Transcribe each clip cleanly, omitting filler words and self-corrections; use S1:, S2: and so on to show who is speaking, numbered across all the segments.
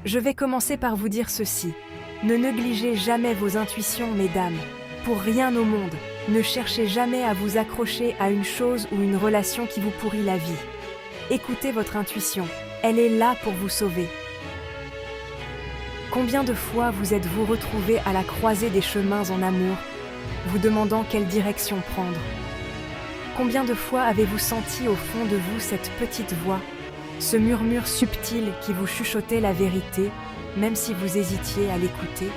S1: Je vais commencer par vous dire ceci. Ne négligez jamais vos intuitions, mesdames. Pour rien au monde, ne cherchez jamais à vous accrocher à une chose ou une relation qui vous pourrit la vie. Écoutez votre intuition, elle est là pour vous sauver. Combien de fois vous êtes-vous retrouvés à la croisée des chemins en amour, vous demandant quelle direction prendre? Combien de fois avez-vous senti au fond de vous cette petite voix, ce murmure subtil qui vous chuchotait la vérité, même si vous hésitiez à l'écouter?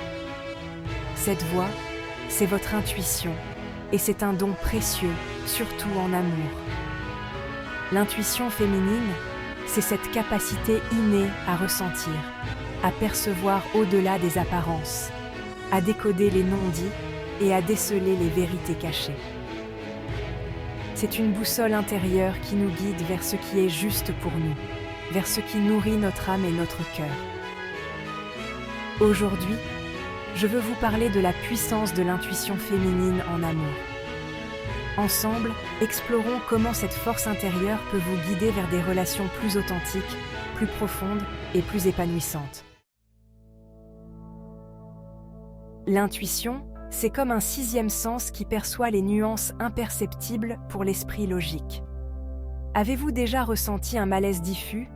S1: Cette voix, c'est votre intuition, et c'est un don précieux, surtout en amour. L'intuition féminine, c'est cette capacité innée à ressentir, à percevoir au-delà des apparences, à décoder les non-dits et à déceler les vérités cachées. C'est une boussole intérieure qui nous guide vers ce qui est juste pour nous, vers ce qui nourrit notre âme et notre cœur. Aujourd'hui, je veux vous parler de la puissance de l'intuition féminine en amour. Ensemble, explorons comment cette force intérieure peut vous guider vers des relations plus authentiques, plus profondes et plus épanouissantes. L'intuition, c'est comme un sixième sens qui perçoit les nuances imperceptibles pour l'esprit logique. Avez-vous déjà ressenti un malaise diffus,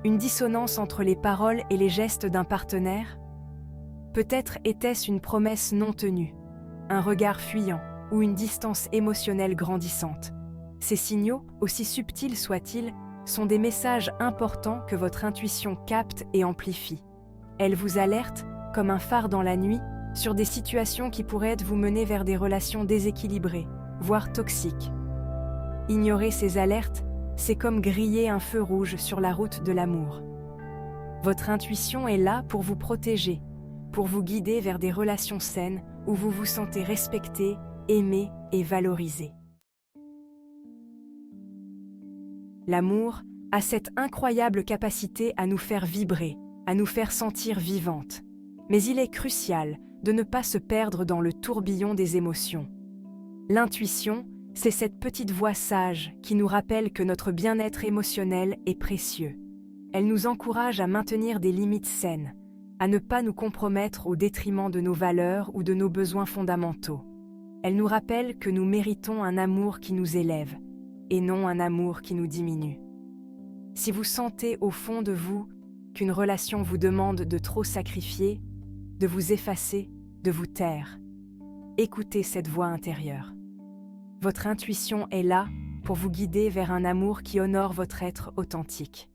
S1: une dissonance entre les paroles et les gestes d'un partenaire? Peut-être était-ce une promesse non tenue, un regard fuyant ou une distance émotionnelle grandissante. Ces signaux, aussi subtils soient-ils, sont des messages importants que votre intuition capte et amplifie. Elle vous alerte, comme un phare dans la nuit, sur des situations qui pourraient vous mener vers des relations déséquilibrées, voire toxiques. Ignorer ces alertes, c'est comme griller un feu rouge sur la route de l'amour. Votre intuition est là pour vous protéger, pour vous guider vers des relations saines où vous vous sentez respecté, aimé et valorisé. L'amour a cette incroyable capacité à nous faire vibrer, à nous faire sentir vivantes. Mais il est crucial de ne pas se perdre dans le tourbillon des émotions. L'intuition, c'est cette petite voix sage qui nous rappelle que notre bien-être émotionnel est précieux. Elle nous encourage à maintenir des limites saines, à ne pas nous compromettre au détriment de nos valeurs ou de nos besoins fondamentaux. Elle nous rappelle que nous méritons un amour qui nous élève, et non un amour qui nous diminue. Si vous sentez au fond de vous qu'une relation vous demande de trop sacrifier, de vous effacer, de vous taire, écoutez cette voix intérieure. Votre intuition est là pour vous guider vers un amour qui honore votre être authentique.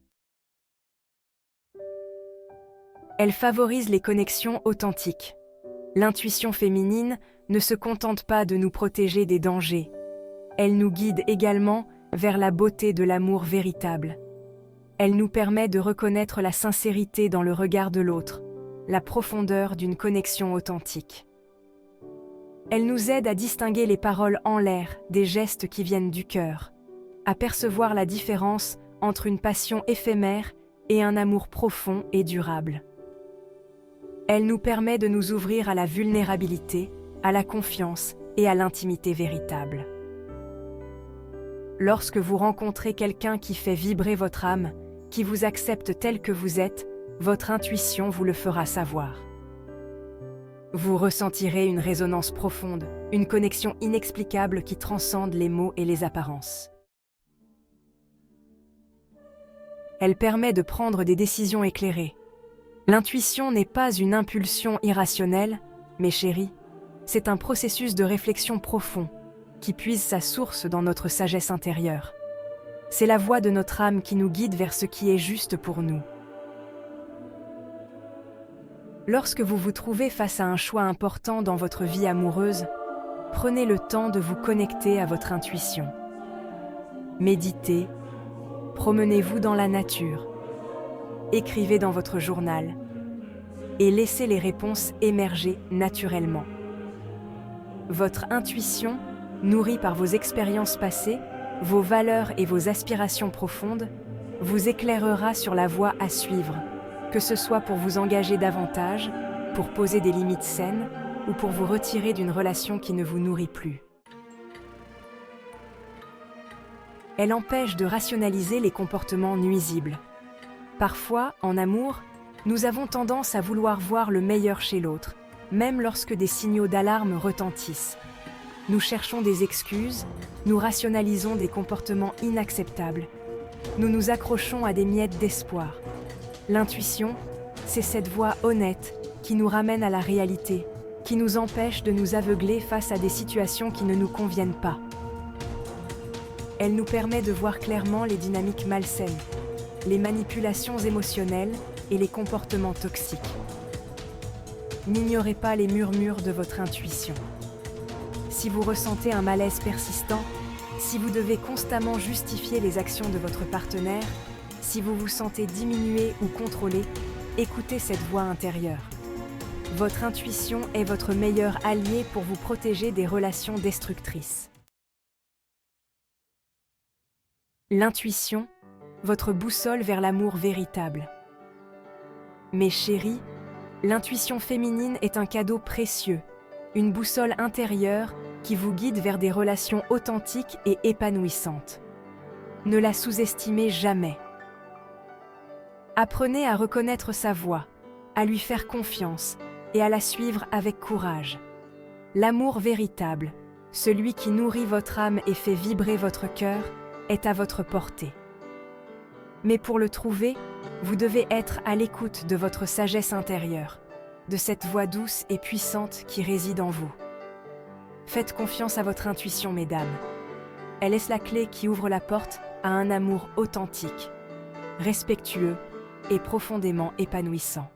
S1: Elle favorise les connexions authentiques. L'intuition féminine ne se contente pas de nous protéger des dangers. Elle nous guide également vers la beauté de l'amour véritable. Elle nous permet de reconnaître la sincérité dans le regard de l'autre, la profondeur d'une connexion authentique. Elle nous aide à distinguer les paroles en l'air des gestes qui viennent du cœur, à percevoir la différence entre une passion éphémère et un amour profond et durable. Elle nous permet de nous ouvrir à la vulnérabilité, à la confiance et à l'intimité véritable. Lorsque vous rencontrez quelqu'un qui fait vibrer votre âme, qui vous accepte tel que vous êtes, votre intuition vous le fera savoir. Vous ressentirez une résonance profonde, une connexion inexplicable qui transcende les mots et les apparences. Elle permet de prendre des décisions éclairées. L'intuition n'est pas une impulsion irrationnelle, mes chéris, c'est un processus de réflexion profond qui puise sa source dans notre sagesse intérieure. C'est la voix de notre âme qui nous guide vers ce qui est juste pour nous. Lorsque vous vous trouvez face à un choix important dans votre vie amoureuse, prenez le temps de vous connecter à votre intuition. Méditez, promenez-vous dans la nature, écrivez dans votre journal et laissez les réponses émerger naturellement. Votre intuition, nourrie par vos expériences passées, vos valeurs et vos aspirations profondes, vous éclairera sur la voie à suivre, que ce soit pour vous engager davantage, pour poser des limites saines ou pour vous retirer d'une relation qui ne vous nourrit plus. Elle empêche de rationaliser les comportements nuisibles. Parfois, en amour, Nous avons tendance à vouloir voir le meilleur chez l'autre, même lorsque des signaux d'alarme retentissent. Nous cherchons des excuses, nous rationalisons des comportements inacceptables. Nous nous accrochons à des miettes d'espoir. L'intuition, c'est cette voix honnête qui nous ramène à la réalité, qui nous empêche de nous aveugler face à des situations qui ne nous conviennent pas. Elle nous permet de voir clairement les dynamiques malsaines, les manipulations émotionnelles et les comportements toxiques. N'ignorez pas les murmures de votre intuition. Si vous ressentez un malaise persistant, si vous devez constamment justifier les actions de votre partenaire, si vous vous sentez diminué ou contrôlé, écoutez cette voix intérieure. Votre intuition est votre meilleur allié pour vous protéger des relations destructrices. L'intuition, votre boussole vers l'amour véritable. Mes chéris, l'intuition féminine est un cadeau précieux, une boussole intérieure qui vous guide vers des relations authentiques et épanouissantes. Ne la sous-estimez jamais. Apprenez à reconnaître sa voix, à lui faire confiance et à la suivre avec courage. L'amour véritable, celui qui nourrit votre âme et fait vibrer votre cœur, est à votre portée. Mais pour le trouver, vous devez être à l'écoute de votre sagesse intérieure, de cette voix douce et puissante qui réside en vous. Faites confiance à votre intuition, mesdames. Elle est la clé qui ouvre la porte à un amour authentique, respectueux et profondément épanouissant.